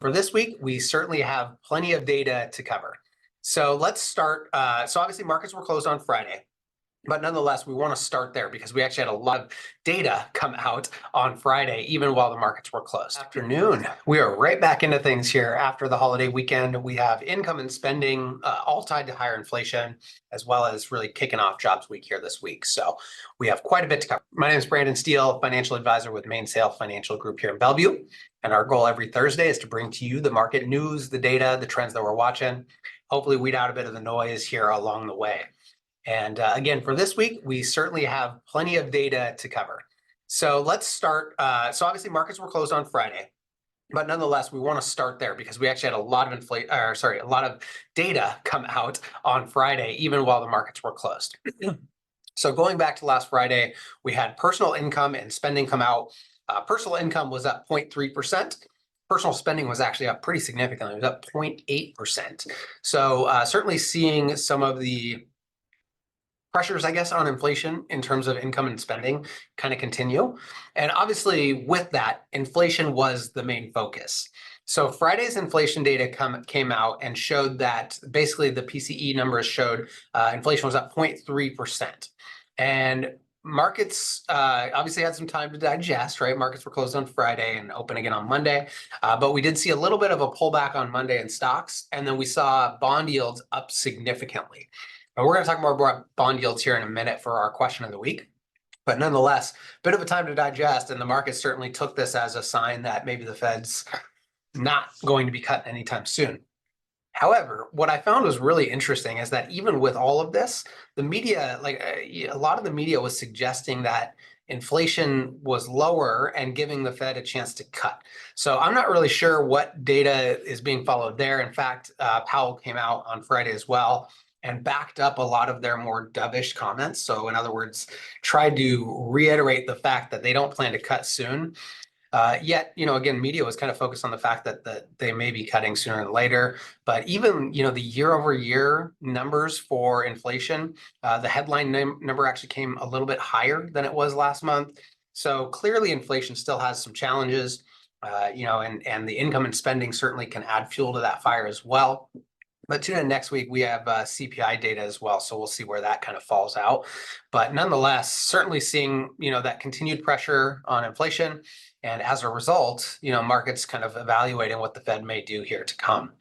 For this week, we certainly have plenty of data to cover. So let's start. So obviously markets were closed on Friday, but nonetheless, we want to start there because we actually had a lot of data come out on Friday, even while the markets were closed. Afternoon, we are right back into things here after the holiday weekend. We have income and spending all tied to higher inflation, as well as really kicking off jobs week here this week. So we have quite a bit to cover. My name is Brandon Steele, financial advisor with Mainsail Financial Group here in Bellevue. And our goal every Thursday is to bring to you the market news, the data, the trends that we're watching, hopefully weed out a bit of the noise here along the way. And again, for this week, we certainly have plenty of data to cover. So let's start. So obviously markets were closed on Friday, but nonetheless, we want to start there because we actually had a lot of data come out on Friday, even while the markets were closed. So going back to last Friday, we had personal income and spending come out. Personal income was up 0.3%. Personal spending was actually up pretty significantly. It was up 0.8%. So certainly seeing some of the pressures, I guess, on inflation in terms of income and spending kind of continue. And obviously with that, inflation was the main focus. So Friday's inflation data came out and showed that basically the PCE numbers showed inflation was up 0.3%. And markets obviously had some time to digest, right? Markets were closed on Friday and open again on Monday. But we did see a little bit of a pullback on Monday in stocks. And then we saw bond yields up significantly. And we're going to talk more about bond yields here in a minute for our question of the week. But nonetheless, a bit of a time to digest. And the market certainly took this as a sign that maybe the Fed's not going to be cut anytime soon. However, what I found was really interesting is that even with all of this, the media, a lot of the media was suggesting that inflation was lower and giving the Fed a chance to cut. So I'm not really sure what data is being followed there. In fact, Powell came out on Friday as well and backed up a lot of their more dovish comments. So in other words, tried to reiterate the fact that they don't plan to cut soon. Yet, again, media was kind of focused on the fact that they may be cutting sooner than later. But even, the year over year numbers for inflation, the headline number actually came a little bit higher than it was last month. So clearly inflation still has some challenges, and the income and spending certainly can add fuel to that fire as well. But tune in next week, we have CPI data as well. So we'll see where that kind of falls out. But nonetheless, certainly seeing, that continued pressure on inflation. And as a result, markets kind of evaluating what the Fed may do here to come.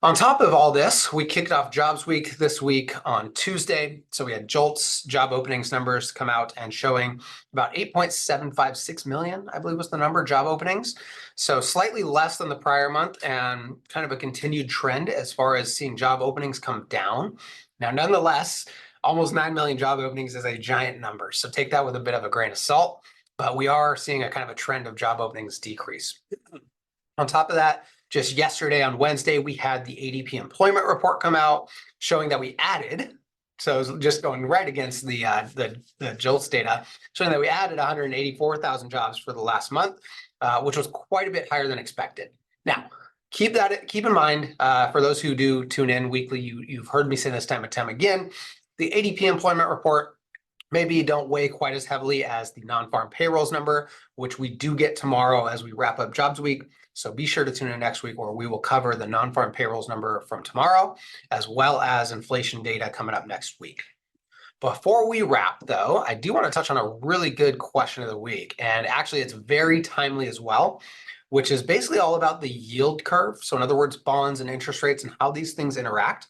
On top of all this, we kicked off jobs week this week on Tuesday. So we had JOLTS job openings numbers come out and showing about 8.756 million, I believe was the number, job openings. So slightly less than the prior month and kind of a continued trend as far as seeing job openings come down. Now, nonetheless, almost 9 million job openings is a giant number. So take that with a bit of a grain of salt, but we are seeing a kind of a trend of job openings decrease. On top of that, just yesterday on Wednesday, we had the ADP employment report come out showing that we added, so just going right against the JOLTS data, showing that we added 184,000 jobs for the last month, which was quite a bit higher than expected. Now, keep in mind, for those who do tune in weekly, you've heard me say this time and time again, the ADP employment report maybe don't weigh quite as heavily as the non-farm payrolls number, which we do get tomorrow as we wrap up jobs week. So be sure to tune in next week where we will cover the non-farm payrolls number from tomorrow, as well as inflation data coming up next week. Before we wrap, though, I do want to touch on a really good question of the week. And actually, it's very timely as well, which is basically all about the yield curve. So in other words, bonds and interest rates and how these things interact.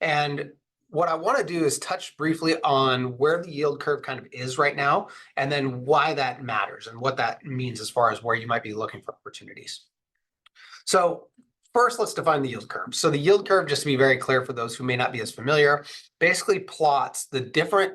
And what I want to do is touch briefly on where the yield curve kind of is right now, and then why that matters and what that means as far as where you might be looking for opportunities. So first, let's define the yield curve. So the yield curve, just to be very clear for those who may not be as familiar, basically plots the different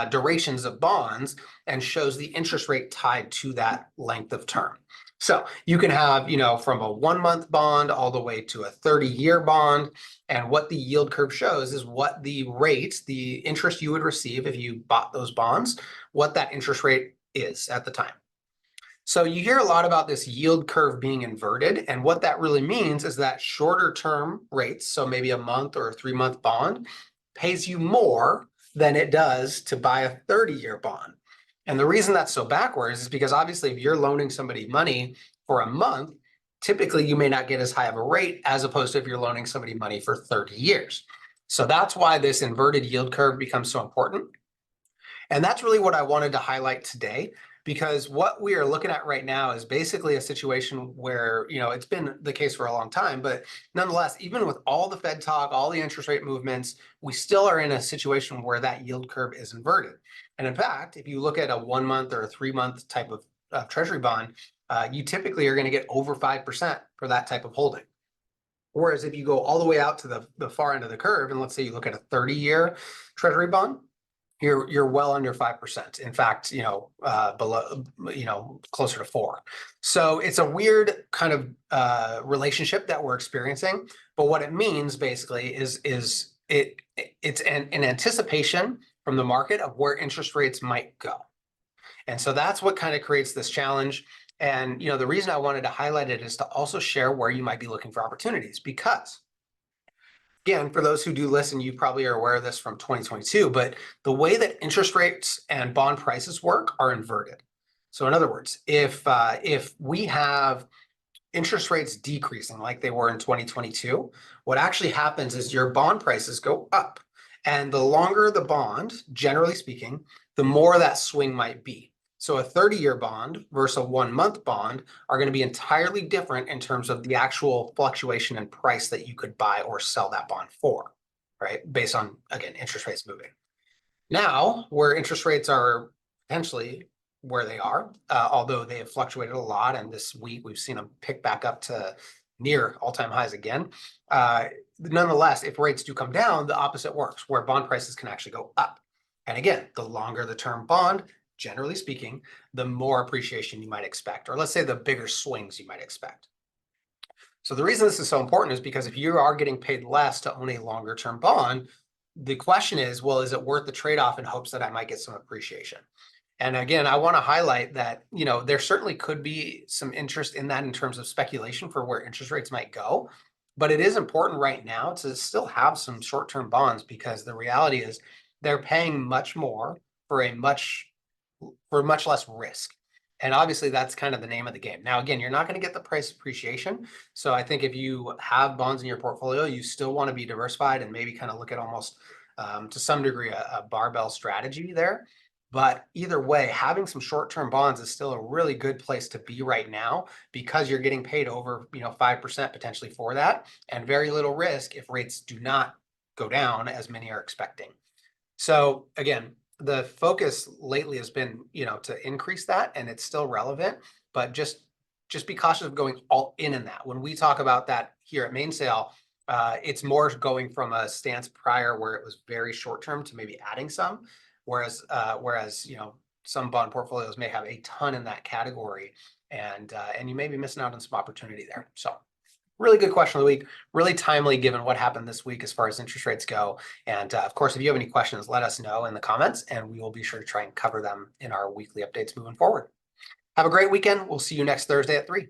durations of bonds and shows the interest rate tied to that length of term. So you can have, from a 1-month bond all the way to a 30-year bond. And what the yield curve shows is what the rate, the interest you would receive if you bought those bonds, what that interest rate is at the time. So you hear a lot about this yield curve being inverted. And what that really means is that shorter term rates, so maybe a month or a 3-month bond, pays you more than it does to buy a 30-year bond. And the reason that's so backwards is because obviously if you're loaning somebody money for a month, typically you may not get as high of a rate as opposed to if you're loaning somebody money for 30 years. So that's why this inverted yield curve becomes so important. And that's really what I wanted to highlight today, because what we are looking at right now is basically a situation where, it's been the case for a long time, but nonetheless, even with all the Fed talk, all the interest rate movements, we still are in a situation where that yield curve is inverted. And in fact, if you look at a 1 month or a 3 month type of treasury bond, you typically are going to get over 5% for that type of holding. Whereas if you go all the way out to the far end of the curve, and let's say you look at a 30-year treasury bond, you're well under 5%. In fact, below, closer to 4. So it's a weird kind of relationship that we're experiencing. But what it means basically is it's an anticipation from the market of where interest rates might go. And so that's what kind of creates this challenge. And the reason I wanted to highlight it is to also share where you might be looking for opportunities, because again, for those who do listen, you probably are aware of this from 2022, but the way that interest rates and bond prices work are inverted. So in other words, if we have interest rates decreasing like they were in 2022, what actually happens is your bond prices go up. And the longer the bond, generally speaking, the more that swing might be. So a 30-year bond versus a 1 month bond are going to be entirely different in terms of the actual fluctuation in price that you could buy or sell that bond for, right? Based on, again, interest rates moving. Now, where interest rates are potentially where they are, although they have fluctuated a lot, and this week we've seen them pick back up to near all-time highs again. Nonetheless, if rates do come down, the opposite works, where bond prices can actually go up. And again, the longer the term bond, generally speaking, the more appreciation you might expect, or let's say the bigger swings you might expect. So the reason this is so important is because if you are getting paid less to own a longer term bond, the question is, well, is it worth the trade-off in hopes that I might get some appreciation? And again, I want to highlight that, there certainly could be some interest in that in terms of speculation for where interest rates might go. But it is important right now to still have some short-term bonds, because the reality is they're paying much more for much less risk. And obviously that's kind of the name of the game. Now, again, you're not going to get the price appreciation. So I think if you have bonds in your portfolio, you still want to be diversified and maybe kind of look at almost to some degree a barbell strategy there. But either way, having some short-term bonds is still a really good place to be right now, because you're getting paid over 5% potentially for that, and very little risk if rates do not go down as many are expecting. So again, the focus lately has been, to increase that, and it's still relevant, but just be cautious of going all in that. When we talk about that here at Mainsail, it's more going from a stance prior where it was very short term to maybe adding some, whereas some bond portfolios may have a ton in that category, and you may be missing out on some opportunity there. So really good question of the week, really timely given what happened this week as far as interest rates go. And of course, if you have any questions, let us know in the comments, and we will be sure to try and cover them in our weekly updates moving forward. Have a great weekend. We'll see you next Thursday at 3.